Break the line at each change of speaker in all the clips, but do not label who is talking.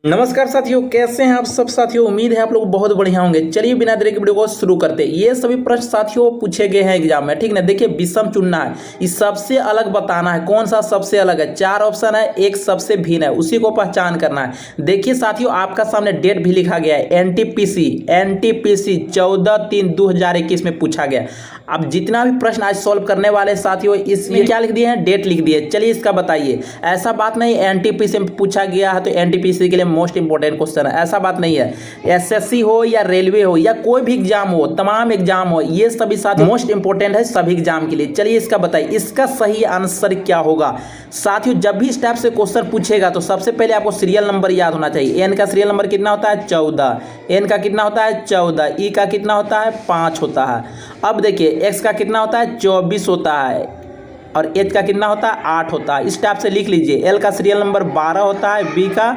नमस्कार साथियों, कैसे हैं आप सब साथियों। उम्मीद है आप लोग बहुत बढ़िया होंगे। चलिए बिना देरी के वीडियो को शुरू करते हैं। ये सभी प्रश्न साथियों पूछे गए हैं एग्जाम में, ठीक ना। देखिए विषम चुनना है, इस सबसे अलग बताना है कौन सा सबसे अलग है। 4 ऑप्शन है, एक सबसे भिन्न है, उसी को पहचान करना है। देखिए साथियों आपका सामने डेट भी लिखा गया है, एनटीपीसी 14/3/2021 में पूछा गया। अब जितना भी प्रश्न आज सॉल्व करने वाले साथियों इसमें क्या लिख दिए हैं, डेट लिख दिए। चलिए इसका बताइए। ऐसा बात नहीं एनटीपीसी में पूछा गया है तो एनटीपीसी के लिए मोस्ट इंपॉर्टेंट क्वेश्चन है, ऐसा बात नहीं है। एसएससी हो या रेलवे हो या कोई भी एग्जाम हो, तमाम एग्जाम हो, ये सभी साथियों मोस्ट इंपॉर्टेंट है सभी एग्जाम के लिए। चलिए इसका बताइए, इसका सही आंसर क्या होगा। साथियों जब भी इस टाइप से क्वेश्चन पूछेगा तो सबसे पहले आपको सीरियल नंबर याद होना चाहिए। एन का सीरियल नंबर कितना होता है, 14। एन का कितना होता है, 14। ई का कितना होता है, 5 होता है। अब देखिए एक्स का कितना होता है, 24 होता है। और एच का कितना होता है, 8 होता है। इस टाइप से लिख लीजिए। एल का सीरियल नंबर 12 होता है, बी का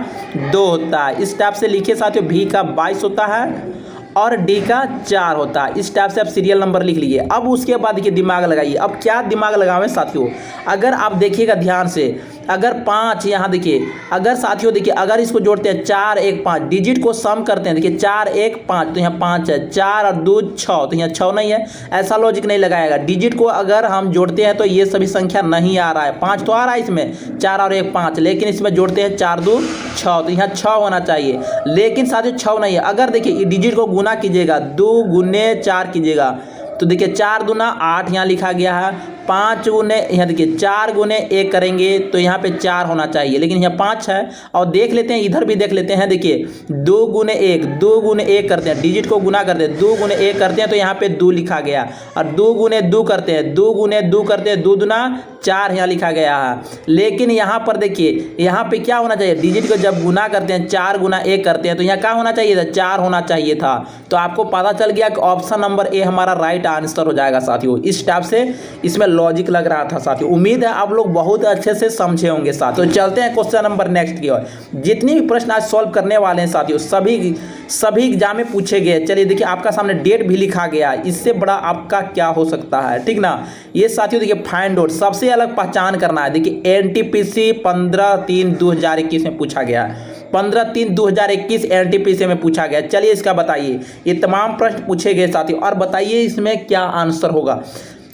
2 होता है। इस टाइप से लिखिए साथियों। भी का 22 होता है और डी का 4 होता है। इस टाइप से आप सीरियल नंबर लिख लीजिए। अब उसके बाद देखिए दिमाग लगाइए। अब क्या दिमाग लगावें साथियों, अगर आप देखिएगा ध्यान से, अगर 5 यहाँ देखिए, अगर साथियों देखिए अगर इसको जोड़ते हैं 4 1 5, डिजिट को सम करते हैं, देखिए 4 1 5 तो यहाँ 5 है, 4 और 2 6 तो यहाँ 6 नहीं है। ऐसा लॉजिक नहीं लगाएगा। डिजिट को अगर हम जोड़ते हैं तो ये सभी संख्या नहीं आ रहा है। 5 तो आ रहा है इसमें, 4 और 1 5, लेकिन इसमें जोड़ते हैं 4 2 6 तो यहाँ 6 होना चाहिए, लेकिन साथियों 6 नहीं है। अगर देखिए डिजिट को गुना कीजिएगा, 2 गुने 4 कीजिएगा तो देखिए 4 दूना 8 यहाँ लिखा गया है। 5 गुने यहाँ देखिए 4 गुने 1 करेंगे तो यहाँ पे 4 होना चाहिए, लेकिन यहाँ 5 है। और देख लेते हैं, इधर भी देख लेते हैं। देखिए 2 गुने 1 करते हैं, डिजिट को गुना करते हैं, 2 गुने 1 करते हैं तो यहाँ पे 2 लिखा गया। और 2 गुने 2 करते हैं, 2 गुने 2 करते हैं, 2 दूना 4 यहाँ लिखा गया है। लेकिन यहाँ पर देखिए यहाँ पे क्या होना चाहिए, डिजिट को जब गुना करते हैं 4 गुना 1 करते हैं तो यहाँ क्या होना चाहिए था, 4 होना चाहिए था। तो आपको पता चल गया कि ऑप्शन नंबर ए हमारा राइट आंसर हो जाएगा साथियों। इस टाइप से इसमें लॉजिक लग रहा था साथियों। उम्मीद है आप लोग बहुत अच्छे से समझे होंगे साथियों। तो चलते हैं क्वेश्चन नंबर नेक्स्ट की ओर। जितने भी प्रश्न आज सॉल्व करने वाले हैं साथियों सभी एग्जाम में पूछे गए। चलिए देखिए आपका सामने डेट भी लिखा गया है, इससे बड़ा आपका क्या हो सकता है, ठीक ना। ये साथियों देखिए फाइंड आउट, सबसे अलग पहचान करना है। देखिए एनटीपीसी 15/3/2021 में पूछा गया है। 15/3/2021 एनटीपीसी में पूछा गया। चलिए इसका बताइए। ये तमाम प्रश्न पूछे गए साथियों, और बताइए इसमें क्या आंसर होगा।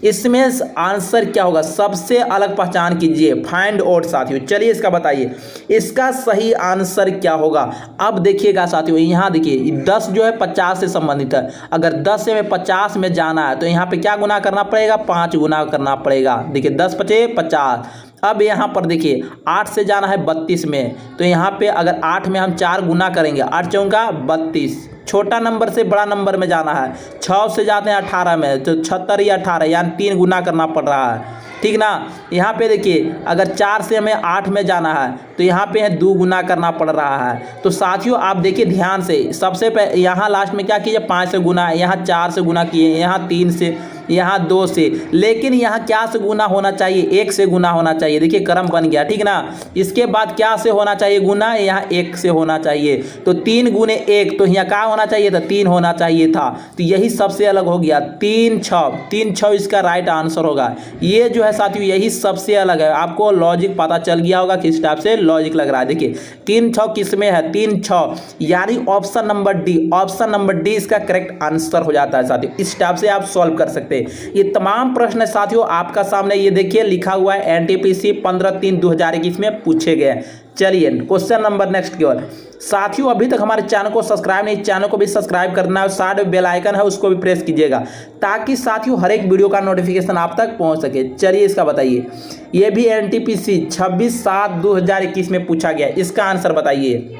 इसमें आंसर क्या होगा, सबसे अलग पहचान कीजिए, फाइंड आउट साथियों। चलिए इसका बताइए, इसका सही आंसर क्या होगा। अब देखिएगा साथियों, यहाँ देखिए 10 जो है 50 से संबंधित है। अगर 10 से 50 में जाना है तो यहाँ पे क्या गुना करना पड़ेगा, 5 गुना करना पड़ेगा। देखिए 10 5 50। अब यहाँ पर देखिए 8 से जाना है 32 में, तो यहाँ पे अगर 8 में हम 4 गुना करेंगे, 8 चौका 32। छोटा नंबर से बड़ा नंबर में जाना है। 6 से जाते हैं 18 में, तो 76 या 18, यानी 3 गुना करना पड़ रहा है, ठीक ना। यहाँ पे देखिए अगर 4 से हमें 8 में जाना है तो यहाँ पे है 2 गुना करना पड़ रहा है। तो साथियों आप देखिए ध्यान से, सबसे पहले यहाँ लास्ट में क्या कीजिए, 5 से गुना है, यहाँ 4 से गुना किए, यहाँ 3 से, यहाँ 2 से, लेकिन यहाँ क्या से गुना होना चाहिए, 1 से गुना होना चाहिए। देखिए क्रम बन गया, ठीक ना। इसके बाद क्या से होना चाहिए गुना, यहाँ 1 से होना चाहिए। तो 3 गुने 1 तो यहाँ क्या होना चाहिए था, 3 होना चाहिए था। तो यही सबसे अलग हो गया, 3 6 इसका राइट आंसर होगा। ये जो है साथियों यही सबसे अलग है। आपको लॉजिक पता चल गया होगा किस टाइप से लॉजिक लग रहा है। देखिए 3 6 किस में है, 3 6, यानी option number D, option number D इसका करेक्ट आंसर हो जाता है साथियों। इस टाइप से आप सॉल्व कर सकते हैं। ये तमाम प्रश्न साथियों आपका सामने ये देखिए लिखा हुआ है, एनटीपीसी 15/3/2021 में पूछे गए। चलिए क्वेश्चन नंबर नेक्स्ट की ओर। साथियों अभी तक हमारे चैनल को सब्सक्राइब नहीं, चैनल को भी सब्सक्राइब करना है, साइड में बेल आइकन है उसको भी प्रेस कीजिएगा, ताकि साथियों हर एक वीडियो का नोटिफिकेशन आप तक पहुंच सके। चलिए इसका बताइए। ये भी एनटीपीसी 26/7/2021 में पूछा गया। इसका आंसर बताइए,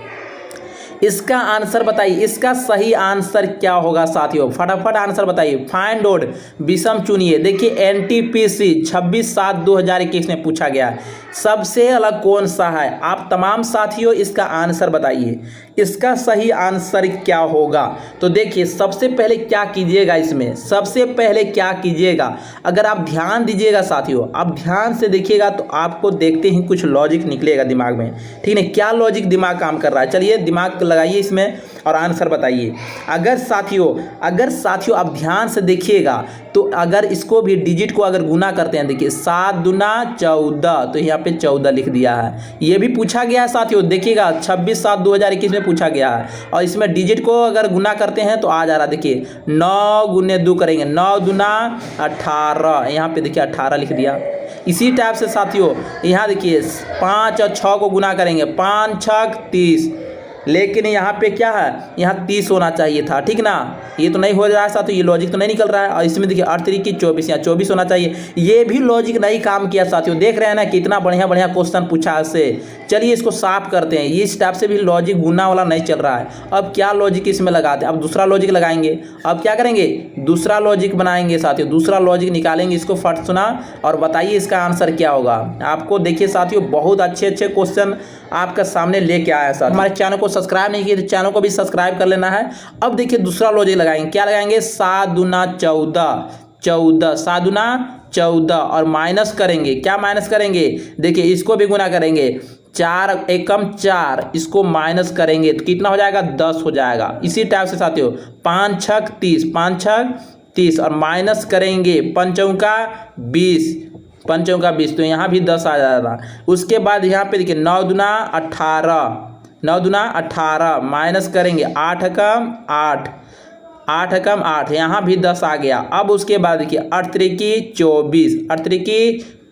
इसका आंसर बताइए। इसका सही आंसर क्या होगा साथियों, फटाफट आंसर बताइए। फाइंड आउट, विषम चुनिए। देखिए एनटीपीसी 26/7/2021 में पूछा गया, सबसे अलग कौन सा है। आप तमाम साथियों इसका आंसर बताइए, इसका सही आंसर क्या होगा। तो देखिए सबसे पहले क्या कीजिएगा, इसमें सबसे पहले क्या कीजिएगा, अगर आप ध्यान दीजिएगा साथियों, आप ध्यान से देखिएगा तो आपको देखते ही कुछ लॉजिक निकलेगा दिमाग में, ठीक है। क्या लॉजिक दिमाग काम कर रहा है, चलिए दिमाग लगाइए इसमें और आंसर बताइए। अगर साथियों आप ध्यान से देखिएगा तो अगर इसको भी डिजिट को अगर गुना करते हैं, देखिए 7 दूना 14, तो यहाँ पे 14 लिख दिया है। ये भी पूछा गया है साथियों, देखिएगा 26/7/2021 में पूछा गया है। और इसमें डिजिट को अगर गुना करते हैं तो आ जा रहा है, देखिए 9 गुने 2 करेंगे, 9 दूना 18, यहाँ पे देखिए 18 लिख दिया। इसी टाइप से साथियों यहाँ देखिए 5 और 6 को गुना करेंगे, 5 6 30, लेकिन यहाँ पे क्या है, यहाँ 30 होना चाहिए था, ठीक ना। ये तो नहीं हो रहा है साथियों, ये लॉजिक तो नहीं निकल रहा है। और इसमें देखिए 8 3 की 24, यहाँ 24 होना चाहिए। ये भी लॉजिक नहीं काम किया साथियों। देख रहे हैं ना कितना बढ़िया बढ़िया क्वेश्चन पूछा इससे। चलिए इसको साफ करते हैं। इस टाइप से भी लॉजिक गुना वाला नहीं चल रहा है। अब क्या लॉजिक इसमें लगाते हैं, अब दूसरा लॉजिक लगाएंगे। अब क्या करेंगे, दूसरा लॉजिक बनाएंगे साथियों, दूसरा लॉजिक निकालेंगे। इसको फट सुना और बताइए इसका आंसर क्या होगा। आपको देखिए साथियों बहुत अच्छे अच्छे क्वेश्चन आपका सामने लेके आया है साथियों। हमारे चैनल को सब्सक्राइब नहीं किए तो चैनल को भी सब्सक्राइब कर लेना है। अब देखिए दूसरा लॉजिक लगाएंगे। क्या लगाएंगे, 7 दूना 14, 7 दूना 14 और माइनस करेंगे। क्या माइनस करेंगे, देखिए इसको भी गुना करेंगे, 4 एकम 4, इसको माइनस करेंगे तो कितना हो जाएगा, 10 हो जाएगा। इसी टाइप से साथियों 5 6 30, 5 6 30 और माइनस करेंगे 5 चौका 20, 5 चौका 20, तो यहाँ भी 10 आ जाएगा। उसके बाद यहाँ पे देखिए 9 दूना 18, 9 दूना 18 माइनस करेंगे 8 एकम 8, 8 एकम 8, यहाँ भी 10 आ गया। अब उसके बाद देखिए 8 3 की 24, 8 3 की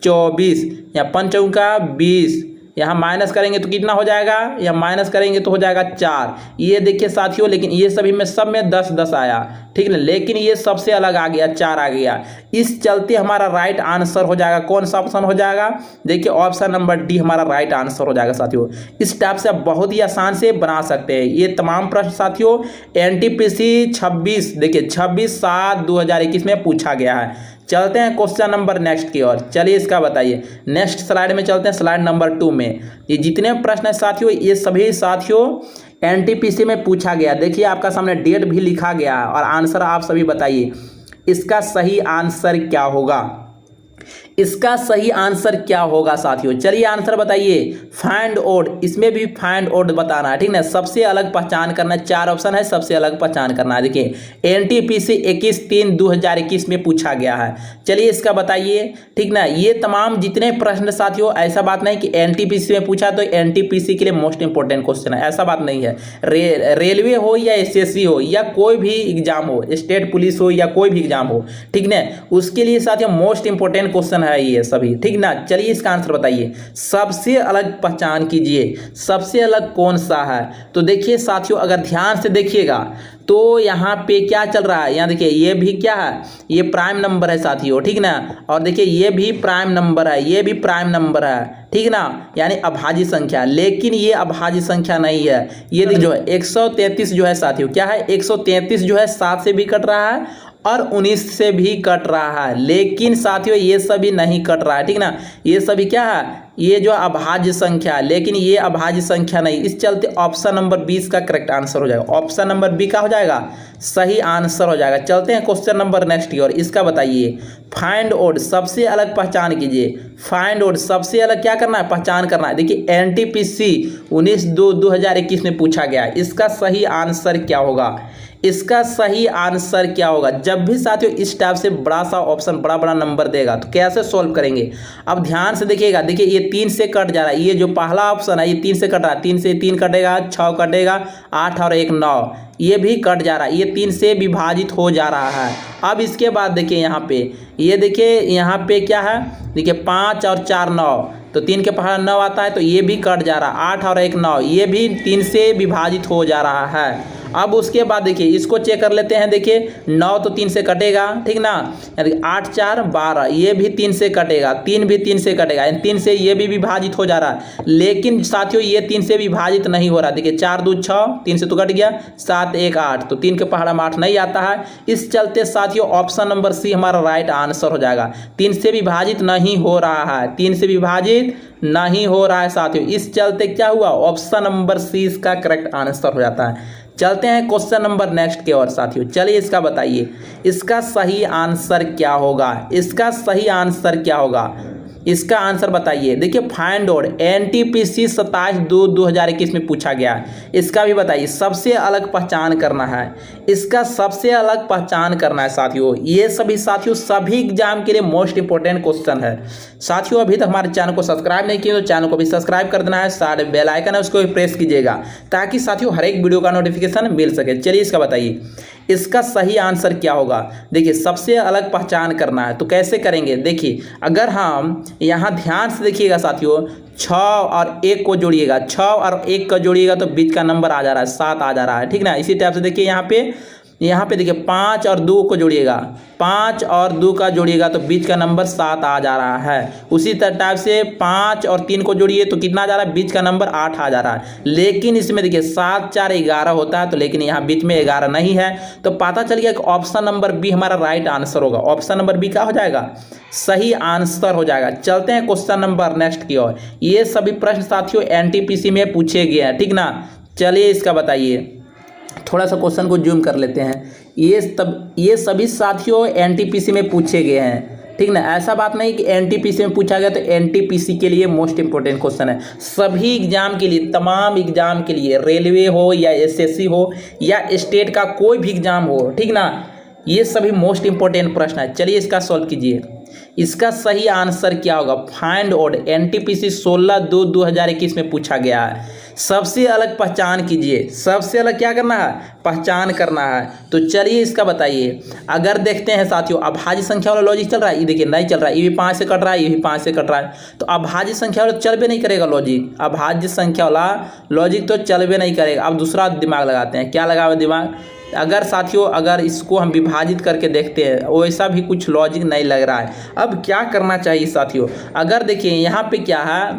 24, यहाँ 5 चौका 20, यहाँ माइनस करेंगे तो कितना हो जाएगा, यहाँ माइनस करेंगे तो हो जाएगा 4। ये देखिए साथियों, लेकिन ये सभी में सब में 10 10 आया, ठीक है, लेकिन ये सबसे अलग आ गया, 4 आ गया। इस चलते हमारा राइट आंसर हो जाएगा, कौन सा ऑप्शन हो जाएगा, देखिए ऑप्शन नंबर डी हमारा राइट आंसर हो जाएगा साथियों। इस टाइप से आप बहुत ही आसान से बना सकते हैं। ये तमाम प्रश्न साथियों एनटीपीसी 26, देखिए 26/7/2021 में पूछा गया है। चलते हैं क्वेश्चन नंबर नेक्स्ट की ओर। चलिए इसका बताइए। नेक्स्ट स्लाइड में चलते हैं, स्लाइड नंबर 2 में। ये जितने प्रश्न है साथियों, ये सभी साथियों एनटीपीसी में पूछा गया। देखिए आपका सामने डेट भी लिखा गया है और आंसर आप सभी बताइए इसका सही आंसर क्या होगा। इसका सही आंसर क्या होगा साथियों, चलिए आंसर बताइए। फाइंड ओड, इसमें भी फाइंड ओड बताना है, ठीक ना, सबसे अलग पहचान करना है। 4 ऑप्शन है, सबसे अलग पहचान करना है। देखिए एनटीपीसी 21/3/2021 में पूछा गया है। चलिए इसका बताइए, ठीक ना। ये तमाम जितने प्रश्न साथियों, ऐसा बात नहीं कि एनटीपीसी में पूछा तो एनटीपीसी के लिए मोस्ट इंपोर्टेंट क्वेश्चन है, ऐसा बात नहीं है। रेलवे हो या एसएससी हो या कोई भी एग्जाम हो, स्टेट पुलिस हो या कोई भी एग्जाम हो, ठीक ना, उसके लिए साथियों मोस्ट इंपोर्टेंट क्वेश्चन है ये सभी, ठीक ना। चलिए इसका आंसर बताइए। सबसे अलग पहचान कीजिए, सबसे अलग कौन सा है। तो देखिए साथियों अगर ध्यान से देखिएगा तो यहाँ पे क्या चल रहा है, यहाँ देखिए ये भी क्या है, ये प्राइम नंबर है साथियों, ठीक ना। और देखिए ये भी प्राइम नंबर है, ये भी प्राइम नंबर है, ठीक ना, यानी अभाज्य संख्या। लेकिन ये अभाज्य संख्या नहीं है। ये जो है 133 जो है साथियों, क्या है, 133 जो है 7 से भी कट रहा है और 19 से भी कट रहा है। लेकिन साथियों ये सभी नहीं कट रहा है, ठीक ना। ये सभी क्या है, ये जो अभाज्य संख्या है, लेकिन ये अभाज्य संख्या नहीं। इस चलते ऑप्शन नंबर 20 का करेक्ट आंसर हो जाएगा। ऑप्शन नंबर बी का हो जाएगा सही आंसर हो जाएगा। चलते हैं क्वेश्चन नंबर नेक्स्ट की ओर। इसका बताइए। फाइंड ओड, सबसे अलग पहचान कीजिए। फाइंड ओड सबसे अलग क्या करना है, पहचान करना है। देखिए एनटीपीसी 19/2/2021 में पूछा गया है। इसका सही आंसर क्या होगा, इसका सही आंसर क्या होगा। जब भी साथियों इस टाइप से बड़ा सा ऑप्शन बड़ा बड़ा नंबर देगा तो कैसे सॉल्व करेंगे। अब ध्यान से देखिएगा, देखिए ये 3 से कट जा रहा है। ये जो पहला ऑप्शन है ये 3 से कट रहा है, 3 से 3 कटेगा, 6 कटेगा, 8 और 1 9, ये भी कट जा रहा है, ये 3 से विभाजित हो जा रहा है। अब इसके बाद देखिए यहाँ पे, ये देखिए यहाँ पे क्या है, देखिए 5 और 4 9, तो 3 के पहाड़ 9 आता है, तो ये भी कट जा रहा है। 8 और 1 9, ये भी 3 से विभाजित हो जा रहा है। अब उसके बाद देखिए इसको चेक कर लेते हैं। देखिए 9 तो 3 से कटेगा, ठीक ना, 8 4 12, ये भी 3 से कटेगा, 3 भी 3 से कटेगा, 3 से ये भी विभाजित हो जा रहा है। लेकिन साथियों ये 3 से विभाजित नहीं हो रहा। देखिए 4 2 6, 3 से तो कट गया, 7 1 8, तो 3 के पहाड़ में 8 नहीं आता है। इस चलते साथियों ऑप्शन नंबर सी हमारा राइट आंसर हो जाएगा। 3 से विभाजित नहीं हो रहा है, 3 से विभाजित नहीं हो रहा है साथियों। इस चलते क्या हुआ, ऑप्शन नंबर सी इसका करेक्ट आंसर हो जाता है। चलते हैं क्वेश्चन नंबर नेक्स्ट के ओर साथियों। चलिए इसका बताइए, इसका सही आंसर क्या होगा, इसका सही आंसर क्या होगा। इसका आंसर बताइए। देखिए फाइंड आउट एनटीपीसी 27/2/2021 में पूछा गया है, इसका भी बताइए। सबसे अलग पहचान करना है, इसका सबसे अलग पहचान करना है साथियों। ये सभी साथियों सभी एग्जाम के लिए मोस्ट इंपॉर्टेंट क्वेश्चन है साथियों। अभी तक हमारे चैनल को सब्सक्राइब नहीं किया तो चैनल को भी सब्सक्राइब कर देना है, सारे बेल आइकन है उसको भी प्रेस कीजिएगा ताकि साथियों हर एक वीडियो का नोटिफिकेशन मिल सके। चलिए इसका बताइए, इसका सही आंसर क्या होगा। देखिए सबसे अलग पहचान करना है तो कैसे करेंगे। देखिए अगर हम यहाँ ध्यान से देखिएगा साथियों, 6 और 1 को जोड़िएगा, 6 और 1 का जोड़िएगा तो बीच का नंबर आ जा रहा है 7 आ जा रहा है, ठीक ना। इसी टाइप से देखिए यहाँ पे देखिए 5 और 2 को जोड़िएगा, 5 और 2 का जोड़िएगा तो बीच का नंबर 7 आ जा रहा है। उसी टाइप से 5 और 3 को जोड़िए तो कितना आ जा रहा है, बीच का नंबर 8 आ जा रहा है। लेकिन इसमें देखिए 7 4 11 होता है तो लेकिन यहाँ बीच में 11 नहीं है, तो पता चल गया कि ऑप्शन नंबर बी हमारा राइट आंसर होगा। ऑप्शन नंबर बी क्या हो जाएगा, सही आंसर हो जाएगा। चलते हैं क्वेश्चन नंबर नेक्स्ट की ओर। ये सभी प्रश्न साथियों एनटीपीसी में पूछे गए हैं, ठीक ना। चलिए इसका बताइए, थोड़ा सा क्वेश्चन को जूम कर लेते हैं। ये सभी साथियों एनटीपीसी में पूछे गए हैं, ठीक ना। ऐसा बात नहीं कि एनटीपीसी में पूछा गया तो एनटीपीसी के लिए मोस्ट इंपोर्टेंट क्वेश्चन है। सभी एग्जाम के लिए, तमाम एग्जाम के लिए, रेलवे हो या एसएससी हो या स्टेट का कोई भी एग्जाम हो, ठीक ना, ये सभी मोस्ट इंपोर्टेंट प्रश्न है। चलिए इसका सॉल्व कीजिए। इसका सही आंसर क्या होगा, फाइंड आउट एनटीपीसी 16/2/2021 में पूछा गया है। सबसे अलग पहचान कीजिए, सबसे अलग क्या करना है, पहचान करना है। तो चलिए इसका बताइए। अगर देखते हैं साथियों अभाज्य संख्या वाला लॉजिक चल रहा है, ये देखिए नहीं चल रहा है, ये भी 5 से कट रहा है, ये भी 5 से कट रहा है, तो अभाज्य संख्या वाला चल भी नहीं करेगा लॉजिक, अभाज्य संख्या वाला लॉजिक तो चल भी नहीं करेगा। अब दूसरा दिमाग लगाते हैं, क्या लगावे दिमाग। अगर साथियों अगर इसको हम विभाजित करके देखते हैं वैसा भी कुछ लॉजिक नहीं लग रहा है। अब क्या करना चाहिए साथियों, अगर देखिए यहाँ पे क्या है,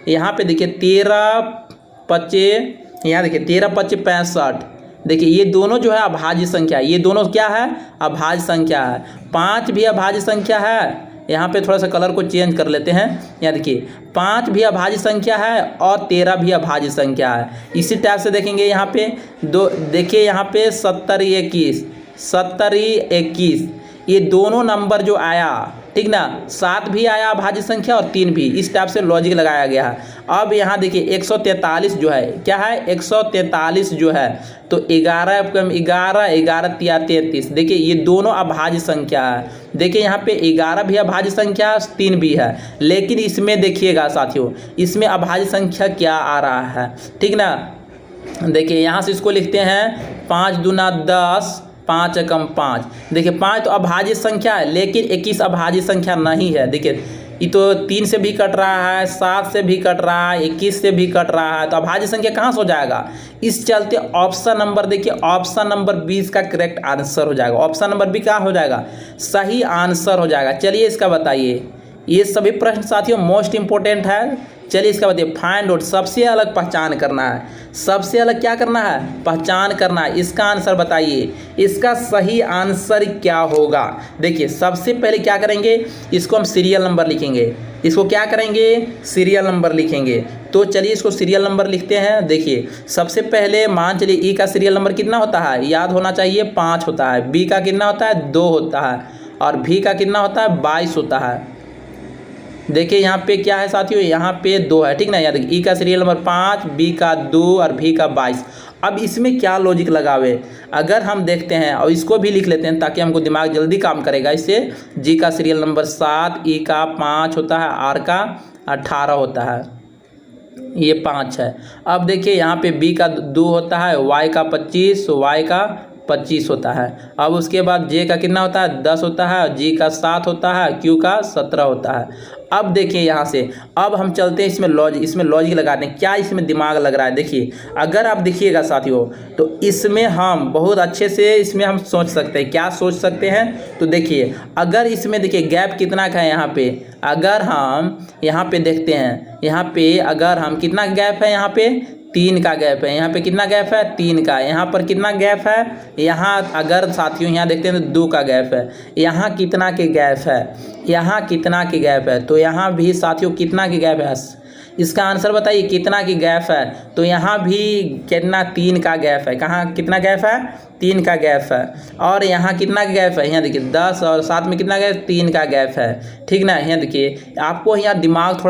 यहाँ पे देखिए 13×5, यहाँ देखिए 13×5 65। देखिए ये दोनों जो है अभाज्य संख्या, ये दोनों क्या है, अभाज्य संख्या है। 5 भी अभाज्य संख्या है, यहाँ पे थोड़ा सा कलर को चेंज कर लेते हैं। यहाँ देखिए 5 भी अभाज्य संख्या है और 13 भी अभाज्य संख्या है। इसी टाइप से देखेंगे यहाँ पे देखिए यहाँ पे 70-21 ये दोनों नंबर जो आया, ठीक ना, 7 भी आया अभाज्य संख्या और 3 भी, इस टाइप से लॉजिक लगाया गया है। अब यहाँ देखिए 143 जो है, क्या है 143 जो है, तो 11×11 देखिए ये दोनों अभाज्य संख्या है। देखिए यहाँ पे 11 भी अभाज्य संख्या 3 भी है, लेकिन इसमें देखिएगा साथियों इसमें अभाज्य संख्या क्या आ रहा है, ठीक ना। देखिए यहाँ से इसको लिखते हैं 5 दूना 10, 5 एकम 5। देखिए 5 तो अभाज्य संख्या है लेकिन 21 अभाज्य संख्या नहीं है। देखिए ये तो 3 से भी कट रहा है, 7 से भी कट रहा है, 21 से भी कट रहा है, तो अभाज्य संख्या कहाँ से हो जाएगा। इस चलते ऑप्शन नंबर देखिए, ऑप्शन नंबर 20 का करेक्ट आंसर हो जाएगा। ऑप्शन नंबर बी क्या हो जाएगा, सही आंसर हो जाएगा। चलिए इसका बताइए। ये सभी प्रश्न साथियों मोस्ट इंपोर्टेंट है। चलिए इसका बताइए, फाइंड आउट सबसे अलग पहचान करना है, सबसे अलग क्या करना है, पहचान करना है। इसका आंसर बताइए, इसका सही आंसर क्या होगा। देखिए सबसे पहले क्या करेंगे, इसको हम सीरियल नंबर लिखेंगे। इसको क्या करेंगे, सीरियल नंबर लिखेंगे। तो चलिए इसको सीरियल नंबर लिखते हैं। देखिए सबसे पहले मान चलिए ई का सीरियल नंबर कितना होता है, याद होना चाहिए 5 होता है, बी का कितना होता है 2 होता है, और भी का कितना होता है 22 होता है। देखिए यहाँ पे क्या है साथियों, यहाँ पे 2 है, ठीक ना। याद देखिए ई का सीरियल नंबर 5, बी का 2 और भी का 22। अब इसमें क्या लॉजिक लगावे, अगर हम देखते हैं और इसको भी लिख लेते हैं ताकि हमको दिमाग जल्दी काम करेगा। इससे जी का सीरियल नंबर 7, ई का 5 होता है, आर का 18 होता है, ये 5 है। अब देखिए यहाँ पे बी का 2 होता है, वाई का 25, वाई का 25 होता है। अब उसके बाद जे का कितना होता है 10 होता है, और जी का 7 होता है, क्यू का 17 होता है। अब देखिए यहाँ से अब हम चलते हैं इसमें लॉजिक लगाते हैं, क्या इसमें दिमाग लग रहा है। देखिए अगर आप देखिएगा साथियों तो इसमें हम बहुत अच्छे से इसमें हम सोच सकते हैं। क्या सोच सकते हैं, तो देखिए अगर इसमें देखिए गैप कितना का है यहाँ पे, अगर हम यहाँ पे देखते हैं, यहाँ पे अगर हम कितना गैप है, यहाँ पे 3 का गैप है, यहाँ पे कितना गैप है 3 का, यहाँ पर कितना गैप है, यहाँ अगर साथियों यहाँ देखते हैं तो 2 का गैप है, यहाँ कितना के गैप है, यहाँ कितना के गैप है, तो यहाँ भी साथियों कितना के गैप है, इसका आंसर बताइए कितना की गैप है। तो यहाँ भी कितना 3 का गैप है। कहाँ कितना गैप है 3 का गैप है। और यहाँ कितना का गैप है, यहाँ देखिए 10 और साथ में कितना गैप 3 का गैप है। ठीक ना, यहाँ देखिए आपको यहाँ दिमाग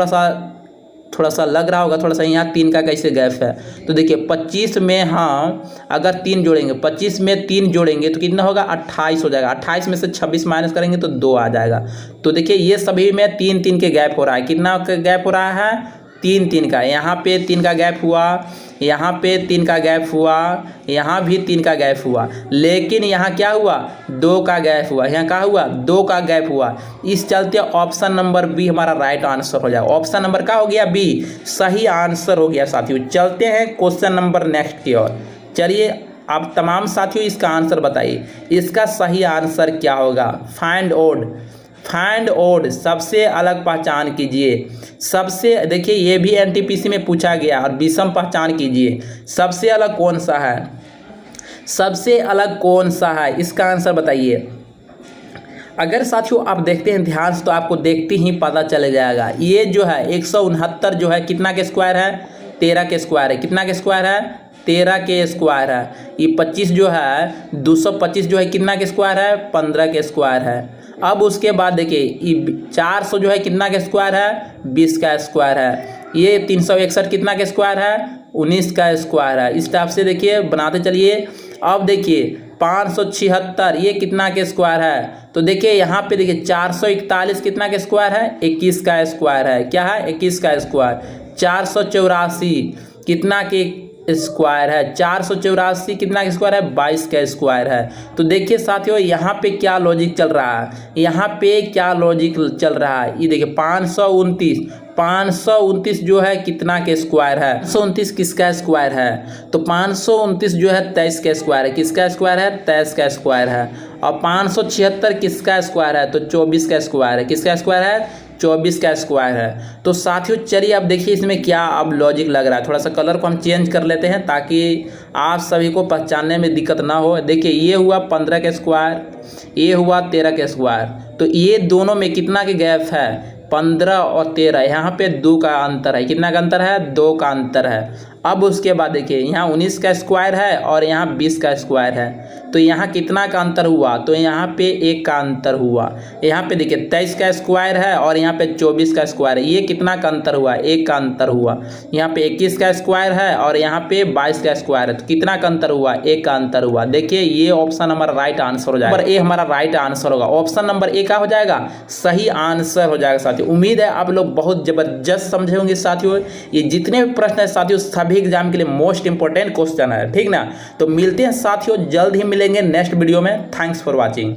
थोड़ा सा लग रहा होगा, थोड़ा सा यहाँ 3 का कैसे गैप है। तो देखिए 25 में हम अगर 3 जोड़ेंगे, 25 में 3 जोड़ेंगे तो कितना होगा 28 हो जाएगा। 28 में से 26 माइनस करेंगे तो 2 आ जाएगा। तो देखिए ये सभी में 3-3 के गैप हो रहा है। कितना का गैप हो रहा है 3-3 का। यहाँ पे 3 का गैप हुआ, यहाँ पे 3 का गैप हुआ, यहाँ भी 3 का गैप हुआ, लेकिन यहाँ क्या हुआ 2 का गैप हुआ। यहाँ क्या हुआ 2 का गैप हुआ। इस चलते ऑप्शन नंबर बी हमारा राइट आंसर हो जाएगा। ऑप्शन नंबर क्या हो गया बी सही आंसर हो गया साथियों। चलते हैं क्वेश्चन नंबर नेक्स्ट की ओर। चलिए आप तमाम साथियों इसका आंसर बताइए, इसका सही आंसर क्या होगा। फाइंड ओड सबसे अलग पहचान कीजिए। सबसे देखिए ये भी एनटीपीसी में पूछा गया। और विषम पहचान कीजिए, सबसे अलग कौन सा है, सबसे अलग कौन सा है, इसका आंसर बताइए। अगर साथियों आप देखते हैं ध्यान से तो आपको देखते ही पता चल जाएगा। ये जो है 169 जो है कितना के स्क्वायर है 13 के स्क्वायर है। कितना के स्क्वायर है 13 के स्क्वायर है। ये 25 जो है 225 जो है कितना के स्क्वायर है 15 के स्क्वायर है। अब उसके बाद देखिए 400 जो है कितना के स्क्वायर है 20 का स्क्वायर है। ये 361 कितना के स्क्वायर है 19 का स्क्वायर है। इस टाइप से देखिए बनाते चलिए। अब देखिए 576 ये कितना के स्क्वायर है। तो देखिए यहाँ पे देखिए 441 कितना के स्क्वायर है 21 का स्क्वायर है। क्या है 21 का स्क्वायर। 484 कितना के स्क्वायर है। 484 कितना का स्क्वायर है 22 का स्क्वायर है। तो देखिए साथियों यहाँ पे क्या लॉजिक चल रहा है, यहाँ पे क्या लॉजिक चल रहा है। ये देखिए 529 जो है कितना के स्क्वायर है 529 किसका स्क्वायर है। तो 529 जो है 23 का स्क्वायर है। किसका स्क्वायर है 23 का स्क्वायर है। और 576 किसका स्क्वायर है तो 24 का स्क्वायर है। किसका स्क्वायर है 24 का स्क्वायर है। तो साथियों चलिए अब देखिए इसमें क्या अब लॉजिक लग रहा है। थोड़ा सा कलर को हम चेंज कर लेते हैं ताकि आप सभी को पहचानने में दिक्कत ना हो। देखिए ये हुआ 15 का स्क्वायर, ये हुआ 13 का स्क्वायर। तो ये दोनों में कितना के गैप है 15 और 13। यहाँ पे 2 का अंतर है। कितना का अंतर है 2 का अंतर है। अब उसके बाद देखिए यहाँ 19 का स्क्वायर है और यहाँ 20 का स्क्वायर है। तो यहाँ कितना का अंतर हुआ तो यहाँ पे 1 का अंतर हुआ। यहाँ पे देखिए 23 का स्क्वायर है और यहाँ पे 24 का स्क्वायर है। ये कितना का अंतर हुआ 1 का अंतर हुआ। यहाँ पे 21 का स्क्वायर है और यहाँ पे 22 का स्क्वायर है। तो कितना का अंतर हुआ 1 का अंतर हुआ। देखिए ये ऑप्शन हमारा राइट आंसर हो जाएगा। नंबर ए हमारा राइट आंसर होगा। ऑप्शन नंबर ए का हो जाएगा सही आंसर हो जाएगा साथियों। उम्मीद है आप लोग बहुत जबरदस्त समझे होंगे साथियों। ये जितने भी प्रश्न है साथियों सभी एग्जाम के लिए मोस्ट इंपोर्टेंट क्वेश्चन है। ठीक ना, तो मिलते हैं साथियों जल्द ही मिलेंगे नेक्स्ट वीडियो में। Thanks for watching.